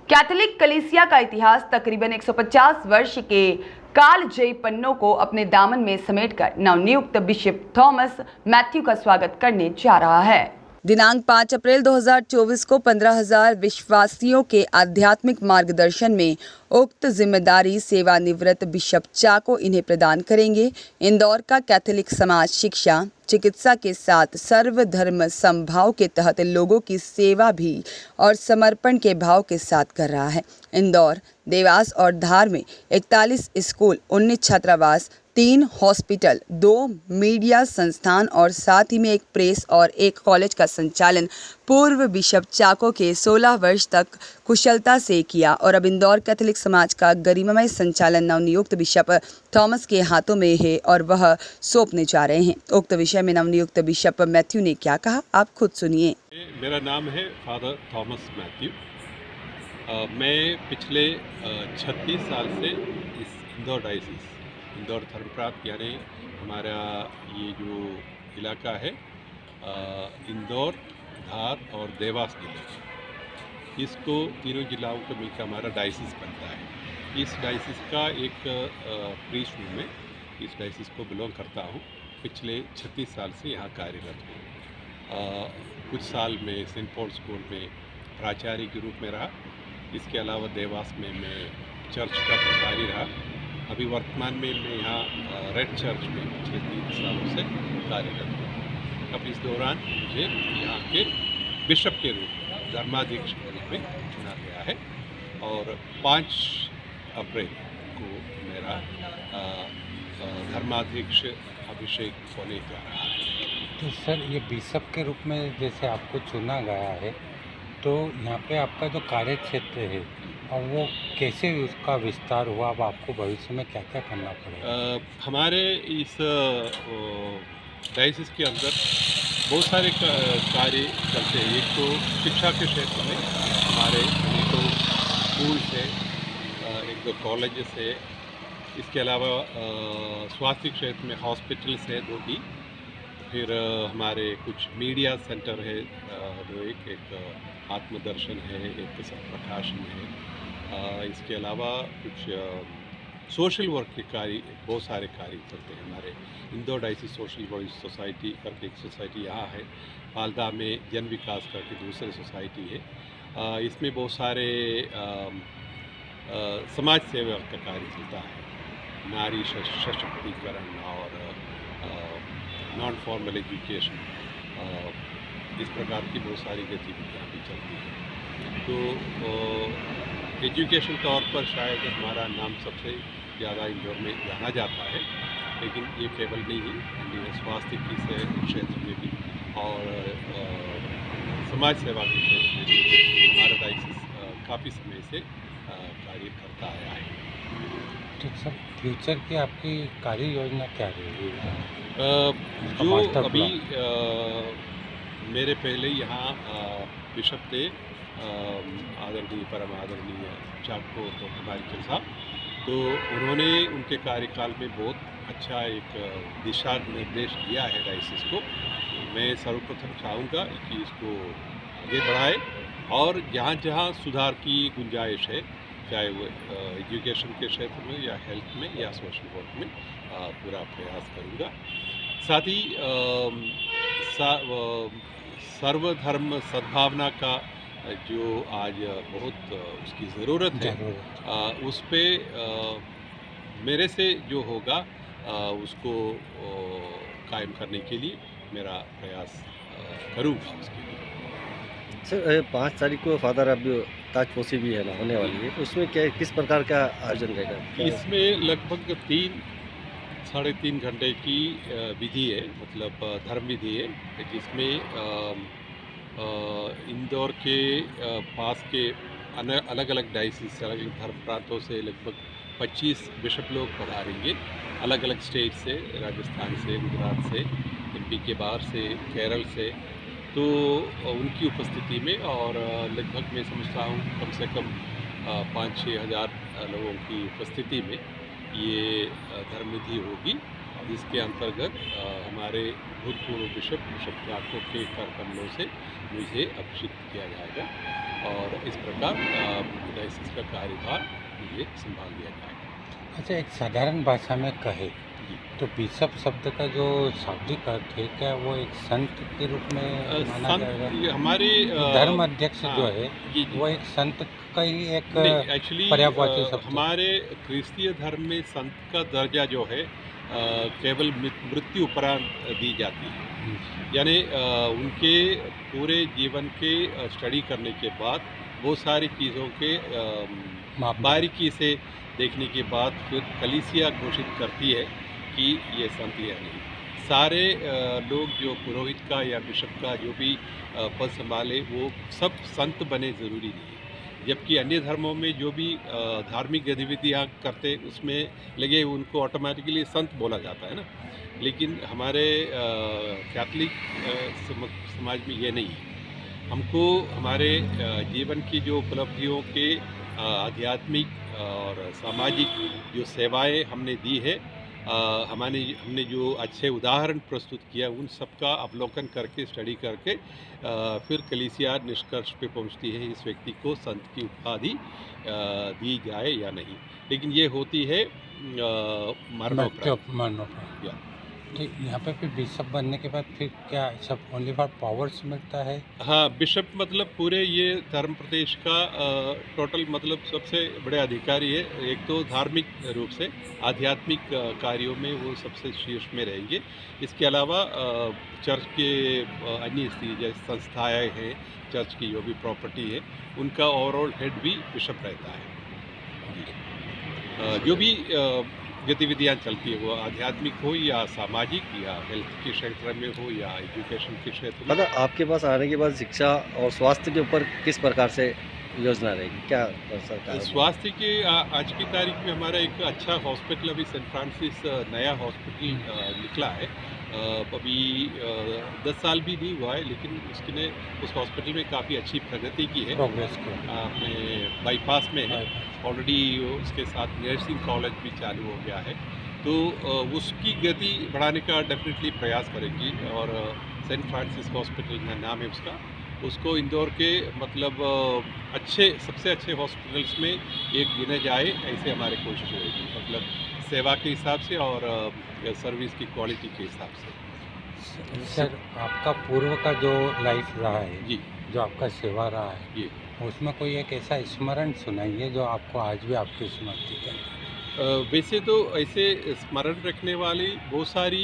Catholic कलीसिया का इतिहास तकरीबन 150 वर्ष के कालजयी पन्नों को अपने दामन में समेटकर नवनियुक्त बिशप थॉमस मैथ्यू का स्वागत करने जा रहा है। दिनांक 5 अप्रैल 2024 को 15,000 विश्वासियों के आध्यात्मिक मार्गदर्शन में उक्त जिम्मेदारी सेवानिवृत्त बिशप चाको इन्हें प्रदान करेंगे। इंदौर का कैथोलिक समाज शिक्षा, चिकित्सा के साथ सर्वधर्म समभाव के तहत लोगों की सेवा भी और समर्पण के भाव के साथ कर रहा है। इंदौर, देवास और धार में 41 स्कूल, 19 छात्रावास, 3 हॉस्पिटल, 2 मीडिया संस्थान और साथ ही में एक प्रेस और एक कॉलेज का संचालन पूर्व बिशप चाको के 16 वर्ष तक कुशलता से किया और अब इंदौर कैथोलिक समाज का गरिमामय संचालन नवनियुक्त बिशप थॉमस के हाथों में है और वह सौंपने जा रहे हैं। उक्त विषय में नवनियुक्त बिशप मैथ्यू ने क्या कहा, आप खुद सुनिए। मेरा नाम है फादर थॉमस मैथ्यू। मैं पिछले 36 साल से इस इंदौर डायसिस, इंदौर धर्मप्रांत यानी हमारा ये जो इलाका है इंदौर, धार और देवास जिले, इसको तीनों जिलाओं को मिलकर हमारा डायसिस बनता है। इस डायसिस का एक प्रीस्ट हूँ मैं, इस डायसिस को बिलोंग करता हूँ। पिछले 36 साल से यहाँ कार्यरत हूँ। कुछ साल में सेंट पॉल स्कूल में प्राचार्य के रूप में रहा। इसके अलावा देवास में मैं चर्च का प्रभारी रहा। अभी वर्तमान में मैं यहाँ रेड चर्च में पिछले 3 सालों से कार्यरत हूँ। अब इस दौरान मुझे यहाँ के बिशप के रूप में, धर्माध्यक्ष के रूप में चुना गया है और 5 अप्रैल को मेरा धर्माध्यक्ष अभिषेक होने जा रहा है। तो सर, ये बिशप के रूप में जैसे आपको चुना गया है, तो यहाँ पे आपका जो कार्य क्षेत्र है और वो कैसे उसका विस्तार हुआ, अब आपको भविष्य में क्या क्या करना पड़ेगा? हमारे इस डायसिस के अंदर बहुत सारे कार्य चलते हैं। एक तो शिक्षा के क्षेत्र में हमारे तो स्कूल से, एक दो कॉलेज से, इसके अलावा स्वास्थ्य क्षेत्र में हॉस्पिटल से 2-3, फिर हमारे कुछ मीडिया सेंटर है, जो एक आत्मदर्शन है, एक सत्प्रकाशन है। इसके अलावा कुछ सोशल वर्क के कार्य, बहुत सारे कार्य चलते हैं हमारे। Indore diocese social work society करके एक सोसाइटी यहाँ है। पालदा में जन विकास करके दूसरी सोसाइटी है। इसमें बहुत सारे समाज सेवा का कार्य चलता है। नारी सशक्तिकरण और नॉन फॉर्मल एजुकेशन, इस प्रकार की बहुत सारी गतिविधियाँ भी चलती हैं। तो एजुकेशन तौर पर शायद हमारा नाम सबसे ज़्यादा इंदौर में जाना जाता है, लेकिन ये केवल नहीं है, स्वास्थ्य की क्षेत्र में भी और समाज सेवा के क्षेत्र में भी हमारा डायसिस काफ़ी समय से कार्य करता आया है। तो सर, फ्यूचर की आपकी कार्य योजना क्या रहेगी? जो अभी मेरे पहले यहाँ बिशप थे आदरणीय परम आदरणीय चाको तो हमारे साहब, तो उन्होंने उनके कार्यकाल में बहुत अच्छा एक दिशा निर्देश दिया है डायसिस को। मैं सर्वप्रथम चाहूँगा कि इसको आगे बढ़ाए और जहाँ जहाँ सुधार की गुंजाइश है, चाहे वो एजुकेशन के क्षेत्र में या हेल्थ में या सोशल वर्क में, पूरा प्रयास करूँगा। साथ ही सर्वधर्म सद्भावना का जो आज बहुत उसकी ज़रूरत है, उस पे मेरे से जो होगा उसको कायम करने के लिए मेरा प्रयास करूँगा उसके लिए। सर, 5 तारीख को फादर अब ताजपोशी भी है ना होने वाली है, तो उसमें क्या किस प्रकार का आयोजन रहेगा? इसमें लगभग 3-3.5 घंटे की विधि है, मतलब धर्म विधि है, जिसमें इंदौर के पास के अलग अलग डायसिस, अलग अलग धर्म प्रांतों से लगभग 25 बिशप लोग पधारेंगे, अलग अलग स्टेट से, राजस्थान से, गुजरात से, एमपी के बाहर से, केरल से। तो उनकी उपस्थिति में और लगभग मैं समझता हूँ कम से कम 5-6 हज़ार लोगों की उपस्थिति में ये धर्म विधि होगी जिसके अंतर्गत हमारे भूतपूर्व बिशप याकूब के कर कमलों से मुझे अभिषिक्त किया जाएगा और इस प्रकार डायसिस का कार्यभार मुझे संभाल लिया जाएगा। अच्छा, एक साधारण भाषा में कहे जी। तो बिशप शब्द का जो शाब्दिक अर्थ है, क्या वो एक संत के रूप में माना संत जाएगा? ये हमारे धर्म अध्यक्ष हाँ, जो है जी जी वो एक संत का ही एक नहीं, एक्चुअली पर्यायवाची शब्द है। हमारे क्रिस्तीय धर्म में संत का दर्जा जो है केवल मृत्यु उपरांत दी जाती है। यानी उनके पूरे जीवन के स्टडी करने के बाद बहुत सारी चीज़ों के मापदंड। बारीकी से देखने के बाद फिर कलीसिया घोषित करती है कि ये संत या नहीं। सारे लोग जो पुरोहित का या बिशप का जो भी पद संभाले वो सब संत बने ज़रूरी नहीं है। जबकि अन्य धर्मों में जो भी धार्मिक गतिविधियाँ करते उसमें लगे उनको ऑटोमेटिकली संत बोला जाता है ना, लेकिन हमारे कैथलिक समाज में ये नहीं है। हमको हमारे जीवन की जो उपलब्धियों के आध्यात्मिक और सामाजिक जो सेवाएं हमने दी है, हमने जो अच्छे उदाहरण प्रस्तुत किया उन सब का अवलोकन करके स्टडी करके फिर कलीसिया निष्कर्ष पे पहुंचती है इस व्यक्ति को संत की उपाधि दी जाए या नहीं। लेकिन ये होती है मरणोपरांत। या तो यहाँ पे फिर बिशप बनने के बाद फिर क्या सब ओनली फॉर पावर्स मिलता है? हाँ, बिशप मतलब पूरे ये धर्म प्रदेश का टोटल मतलब सबसे बड़े अधिकारी है। एक तो धार्मिक रूप से आध्यात्मिक कार्यों में वो सबसे शीर्ष में रहेंगे। इसके अलावा चर्च के अन्य स्थिति जैसे संस्थाएं हैं, चर्च की जो भी प्रॉपर्टी है उनका ओवरऑल हेड भी बिशप रहता है। जो भी गतिविधियाँ चलती है वो आध्यात्मिक हो या सामाजिक या हेल्थ के क्षेत्र में हो या एजुकेशन के क्षेत्र में। मतलब आपके पास आने के बाद शिक्षा और स्वास्थ्य के ऊपर किस प्रकार से योजना रहेगी, क्या सरकार? स्वास्थ्य के आज की तारीख में हमारा एक अच्छा हॉस्पिटल अभी सेंट फ्रांसिस नया हॉस्पिटल निकला है। अभी 10 साल भी नहीं हुआ है, लेकिन उसने उस हॉस्पिटल में काफ़ी अच्छी प्रगति की है। प्रोग्रेस को अपने बाईपास में है ऑलरेडी। उसके साथ नर्सिंग कॉलेज भी चालू हो गया है, तो उसकी गति बढ़ाने का डेफिनेटली प्रयास करेंगी। और सेंट फ्रांसिस हॉस्पिटल का नाम है उसको इंदौर के मतलब सबसे अच्छे हॉस्पिटल्स में एक गिने जाए, ऐसे हमारी कोशिश रहेगी। मतलब सेवा के हिसाब से और सर्विस की क्वालिटी के हिसाब से। सर, आपका पूर्व का जो लाइफ रहा है, जी जो आपका सेवा रहा है, जी उसमें कोई एक ऐसा स्मरण सुनाइए जो आपको आज भी आपकी स्मृति है। वैसे तो ऐसे स्मरण रखने वाली बहुत सारी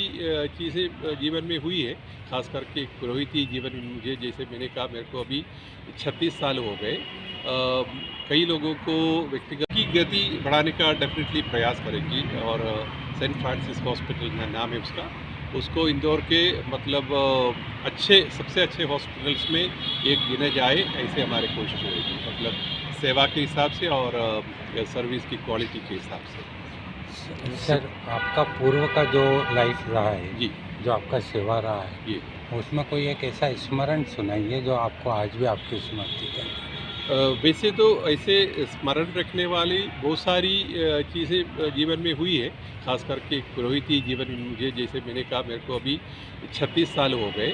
चीज़ें जीवन में हुई है। खास करके पुरोहिती जीवन में मुझे, जैसे मैंने कहा, मेरे को अभी 36 साल हो गए। कई लोगों को व्यक्तिगत की गति बढ़ाने का डेफिनेटली प्रयास करेंगी। और सेंट फ्रांसिस हॉस्पिटल का नाम है उसको इंदौर के मतलब सबसे अच्छे हॉस्पिटल्स में एक गिने जाए, ऐसे हमारी कोशिश रहेगी। मतलब सेवा के हिसाब से और सर्विस की क्वालिटी के हिसाब से। सर, आपका पूर्व का जो लाइफ रहा है, जी जो आपका सेवा रहा है, जी उसमें कोई एक ऐसा स्मरण सुनाइए जो आपको आज भी आपकी स्मृति है। वैसे तो ऐसे स्मरण रखने वाली बहुत सारी चीज़ें जीवन में हुई है। खास करके पुरोहिती जीवन में मुझे, जैसे मैंने कहा, मेरे को अभी 36 साल हो गए।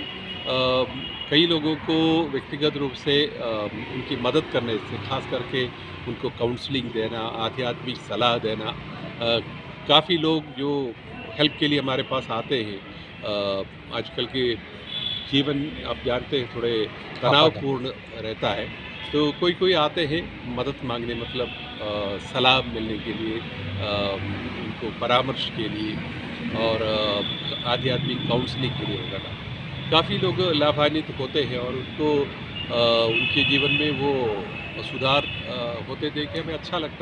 कई लोगों को व्यक्तिगत रूप से उनकी मदद करने से, खास करके उनको काउंसलिंग देना, आध्यात्मिक सलाह देना। काफ़ी लोग जो हेल्प के लिए हमारे पास आते हैं, आजकल के जीवन आप जानते हैं थोड़े तनावपूर्ण रहता है, तो कोई आते हैं मदद मांगने, मतलब सलाह मिलने के लिए, उनको परामर्श के लिए और आध्यात्मिक काउंसलिंग के लिए वगैरह। काफ़ी लोग लाभान्वित होते हैं और उनको उनके जीवन में वो सुधार होते देख के हमें अच्छा लगता है।